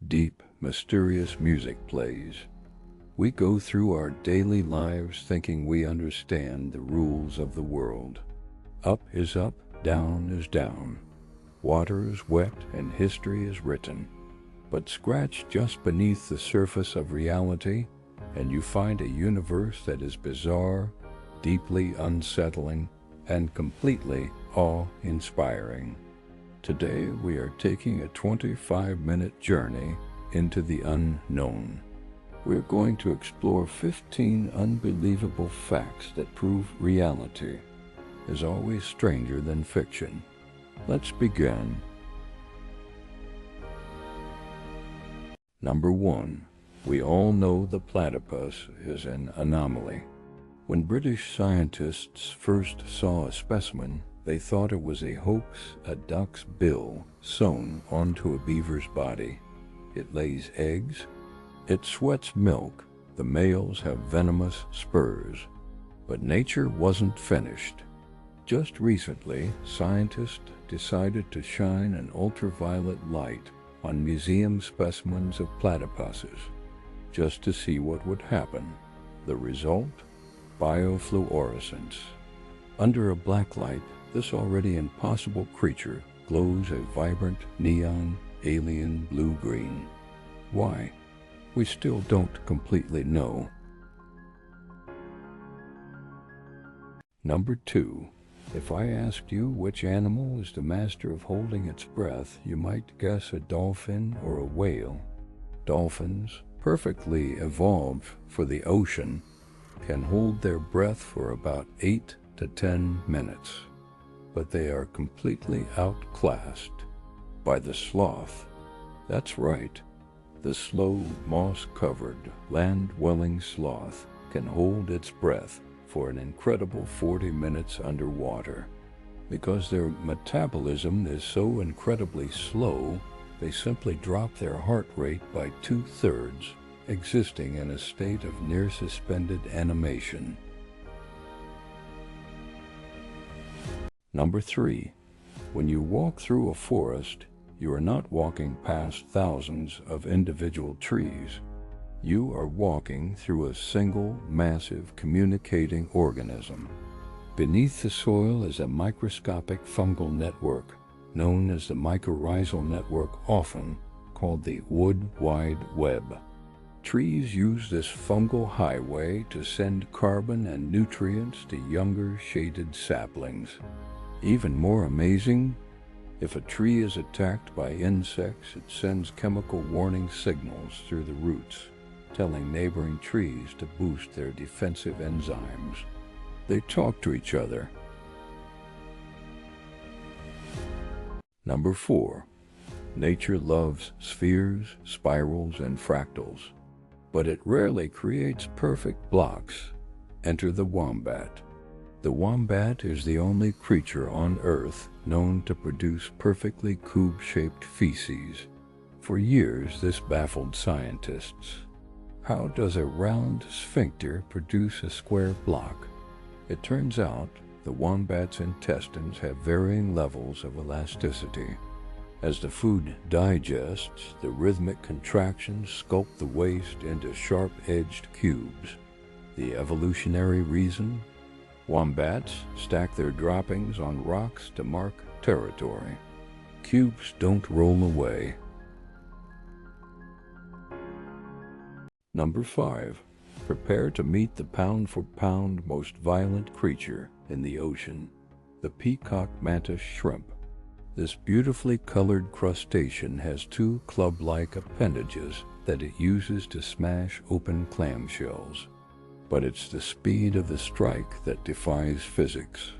deep, mysterious music plays. We go through our daily lives thinking we understand the rules of the world. Up is up, down is down. Water is wet and history is written. But scratch just beneath the surface of reality, and you find a universe that is bizarre, deeply unsettling, and completely awe-inspiring. Today we are taking a 25-minute journey into the unknown. We're going to explore 15 unbelievable facts that prove reality is always stranger than fiction. Let's begin. Number 1. We all know the platypus is an anomaly. When British scientists first saw a specimen, they thought it was a hoax, a duck's bill sewn onto a beaver's body. It lays eggs. It sweats milk. The males have venomous spurs. But nature wasn't finished. Just recently, scientists decided to shine an ultraviolet light on museum specimens of platypuses, just to see what would happen. The result? Biofluorescence. Under a black light, this already impossible creature glows a vibrant neon alien blue-green. Why? We still don't completely know. Number 2. If I asked you which animal is the master of holding its breath, you might guess a dolphin or a whale. Dolphins, perfectly evolved for the ocean, can hold their breath for about 8 to 10 minutes. But they are completely outclassed by the sloth. That's right, the slow, moss-covered, land-dwelling sloth can hold its breath for an incredible 40 minutes underwater. Because their metabolism is so incredibly slow, they simply drop their heart rate by 2/3, existing in a state of near-suspended animation. Number 3. When you walk through a forest, you are not walking past thousands of individual trees. You are walking through a single, massive, communicating organism. Beneath the soil is a microscopic fungal network, known as the mycorrhizal network, often called the Wood Wide Web. Trees use this fungal highway to send carbon and nutrients to younger, shaded saplings. Even more amazing, if a tree is attacked by insects, it sends chemical warning signals through the roots, telling neighboring trees to boost their defensive enzymes. They talk to each other. Number 4. Nature loves spheres, spirals, and fractals, but it rarely creates perfect blocks. Enter the wombat. The wombat is the only creature on Earth known to produce perfectly cube-shaped feces. For years, this baffled scientists. How does a round sphincter produce a square block? It turns out the wombat's intestines have varying levels of elasticity. As the food digests, the rhythmic contractions sculpt the waste into sharp-edged cubes. The evolutionary reason? Wombats stack their droppings on rocks to mark territory. Cubes don't roll away. Number 5. Prepare to meet the pound-for-pound most violent creature in the ocean, the Peacock Mantis Shrimp. This beautifully colored crustacean has 2 club-like appendages that it uses to smash open clamshells. But it's the speed of the strike that defies physics.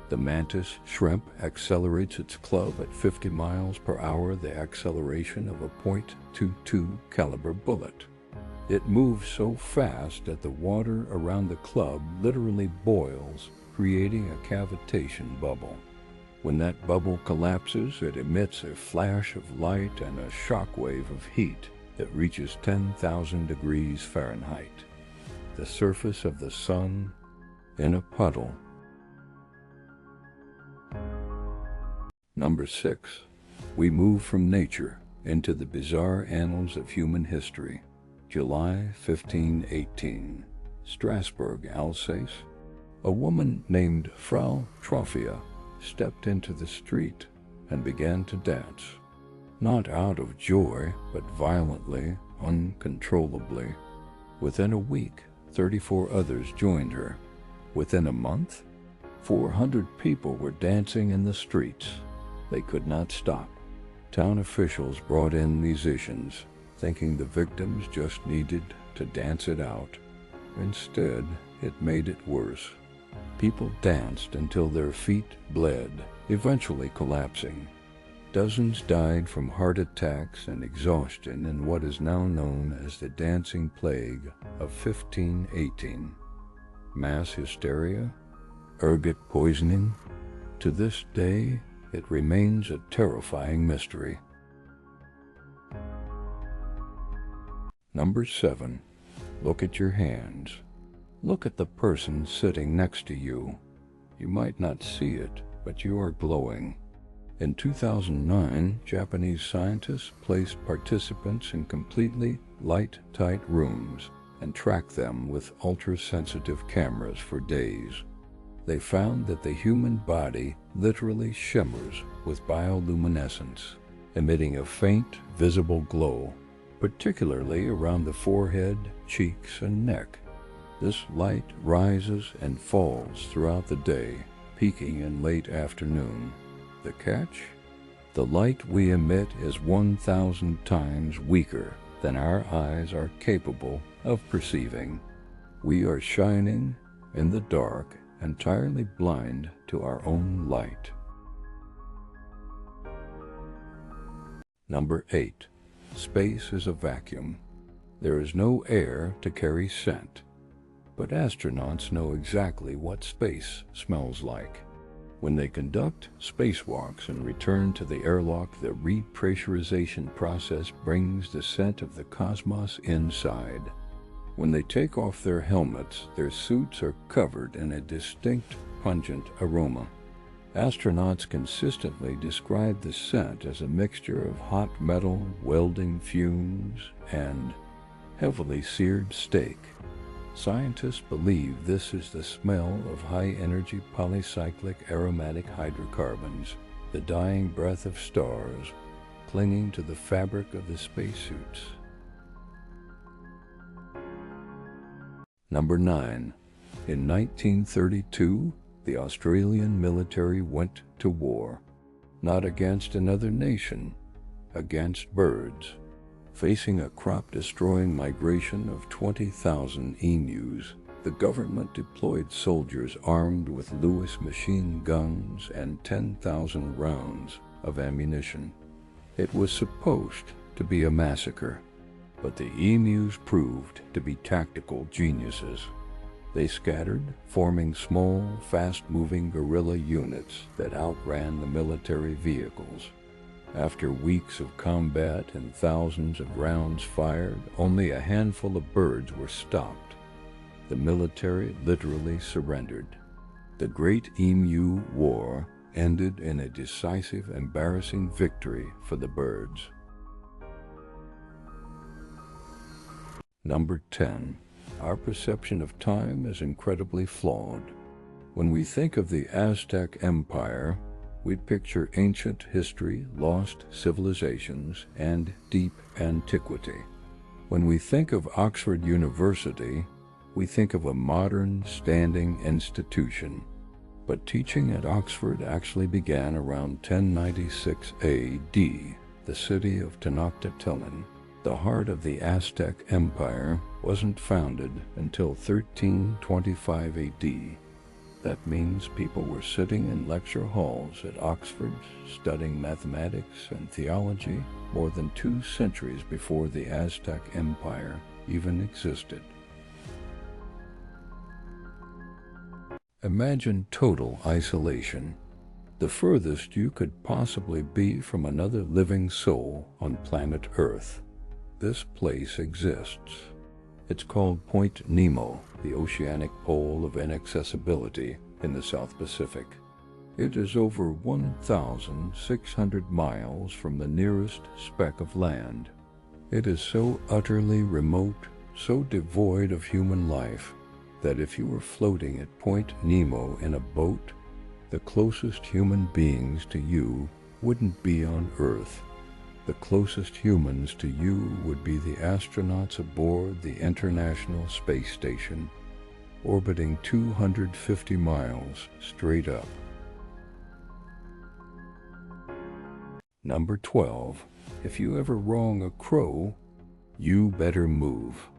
The mantis shrimp accelerates its club at 50 miles per hour, the acceleration of a .22 caliber bullet. It moves so fast that the water around the club literally boils, creating a cavitation bubble. When that bubble collapses, it emits a flash of light and a shockwave of heat that reaches 10,000 degrees Fahrenheit. The surface of the sun in a puddle. Number 6. We move from nature into the bizarre annals of human history. July 1518, Strasbourg, Alsace. A woman named Frau Trophia stepped into the street and began to dance. Not out of joy, but violently, uncontrollably. Within a week, 34 others joined her. Within a month, 400 people were dancing in the streets. They could not stop. Town officials brought in musicians, thinking the victims just needed to dance it out. Instead, it made it worse. People danced until their feet bled, eventually collapsing. Dozens died from heart attacks and exhaustion in what is now known as the dancing plague of 1518. Mass hysteria? Ergot poisoning? To this day, it remains a terrifying mystery. Number 7. Look at your hands. Look at the person sitting next to you. You might not see it, but you are glowing. In 2009, Japanese scientists placed participants in completely light-tight rooms and tracked them with ultra-sensitive cameras for days. They found that the human body literally shimmers with bioluminescence, emitting a faint, visible glow, particularly around the forehead, cheeks, and neck. This light rises and falls throughout the day, peaking in late afternoon. The catch? The light we emit is 1,000 times weaker than our eyes are capable of perceiving. We are shining in the dark, entirely blind to our own light. Number 8. Space is a vacuum. There is no air to carry scent, but astronauts know exactly what space smells like. When they conduct spacewalks and return to the airlock, the repressurization process brings the scent of the cosmos inside. When they take off their helmets, their suits are covered in a distinct, pungent aroma. Astronauts consistently describe the scent as a mixture of hot metal, welding fumes, and heavily seared steak. Scientists believe this is the smell of high-energy polycyclic aromatic hydrocarbons, the dying breath of stars, clinging to the fabric of the spacesuits. Number 9. In 1932, the Australian military went to war, not against another nation, against birds. Facing a crop-destroying migration of 20,000 emus, the government deployed soldiers armed with Lewis machine guns and 10,000 rounds of ammunition. It was supposed to be a massacre, but the emus proved to be tactical geniuses. They scattered, forming small, fast-moving guerrilla units that outran the military vehicles. After weeks of combat and thousands of rounds fired, only a handful of birds were stopped. The military literally surrendered. The Great Emu War ended in a decisive, embarrassing victory for the birds. Number 10. Our perception of time is incredibly flawed. When we think of the Aztec Empire, we picture ancient history, lost civilizations, and deep antiquity. When we think of Oxford University, we think of a modern, standing institution. But teaching at Oxford actually began around 1096 A.D., the city of Tenochtitlan. The heart of the Aztec Empire wasn't founded until 1325 A.D. That means people were sitting in lecture halls at Oxford studying mathematics and theology more than 2 centuries before the Aztec Empire even existed. Imagine total isolation, the furthest you could possibly be from another living soul on planet Earth. This place exists. It's called Point Nemo, the oceanic pole of inaccessibility in the South Pacific. It is over 1,600 miles from the nearest speck of land. It is so utterly remote, so devoid of human life, that if you were floating at Point Nemo in a boat, the closest human beings to you wouldn't be on Earth. The closest humans to you would be the astronauts aboard the International Space Station, orbiting 250 miles straight up. Number 12. If you ever wrong a crow, you better move.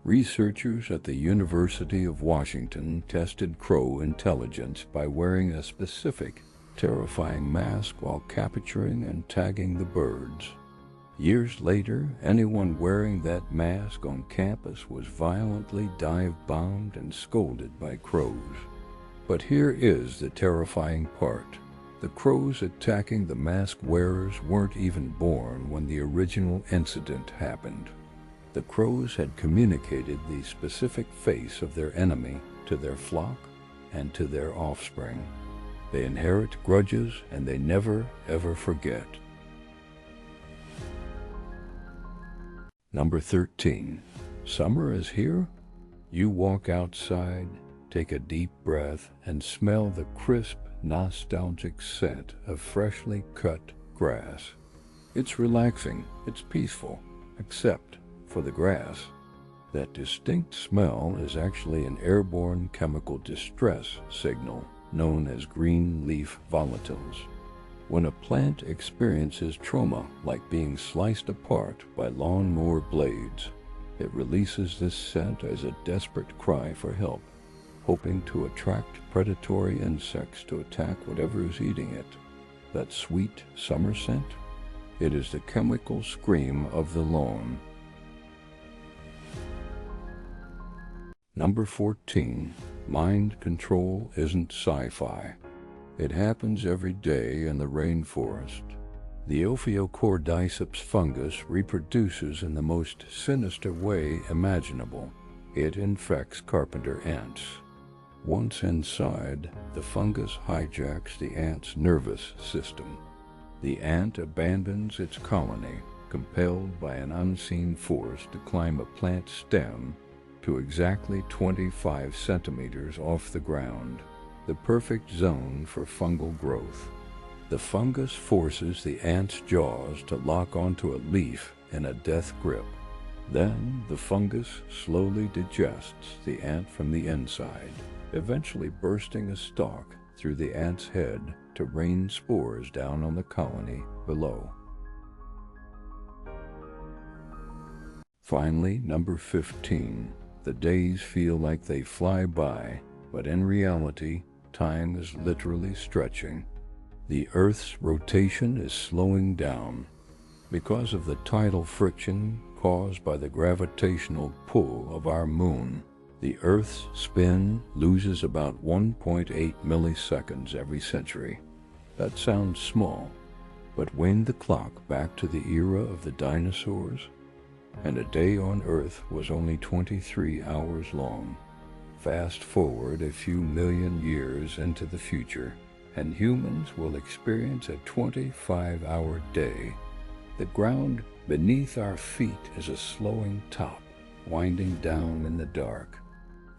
Researchers at the University of Washington tested crow intelligence by wearing a specific, terrifying mask while capturing and tagging the birds. Years later, anyone wearing that mask on campus was violently dive-bombed and scolded by crows. But here is the terrifying part. The crows attacking the mask wearers weren't even born when the original incident happened. The crows had communicated the specific face of their enemy to their flock and to their offspring. They inherit grudges and they never, ever forget. Number 13. Summer is here? You walk outside, take a deep breath, and smell the crisp, nostalgic scent of freshly cut grass. It's relaxing, it's peaceful, except for the grass. That distinct smell is actually an airborne chemical distress signal known as green leaf volatiles. When a plant experiences trauma, like being sliced apart by lawnmower blades, it releases this scent as a desperate cry for help, hoping to attract predatory insects to attack whatever is eating it. That sweet summer scent? It is the chemical scream of the lawn. Number 14. Mind control isn't sci-fi. It happens every day in the rainforest. The Ophiocordyceps fungus reproduces in the most sinister way imaginable. It infects carpenter ants. Once inside, the fungus hijacks the ant's nervous system. The ant abandons its colony, compelled by an unseen force to climb a plant stem to exactly 25 centimeters off the ground, the perfect zone for fungal growth. The fungus forces the ant's jaws to lock onto a leaf in a death grip. Then the fungus slowly digests the ant from the inside, eventually bursting a stalk through the ant's head to rain spores down on the colony below. Finally, number 15. The days feel like they fly by, but in reality, time is literally stretching. The Earth's rotation is slowing down. Because of the tidal friction caused by the gravitational pull of our moon, the Earth's spin loses about 1.8 milliseconds every century. That sounds small, but wind the clock back to the era of the dinosaurs, and a day on Earth was only 23 hours long. Fast forward a few million years into the future, and humans will experience a 25-hour day. The ground beneath our feet is a slowing top, winding down in the dark.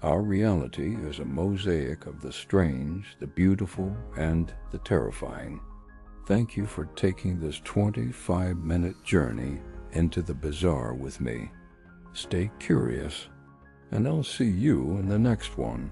Our reality is a mosaic of the strange, the beautiful, and the terrifying. Thank you for taking this 25-minute journey into the bizarre with me. Stay curious, and I'll see you in the next one.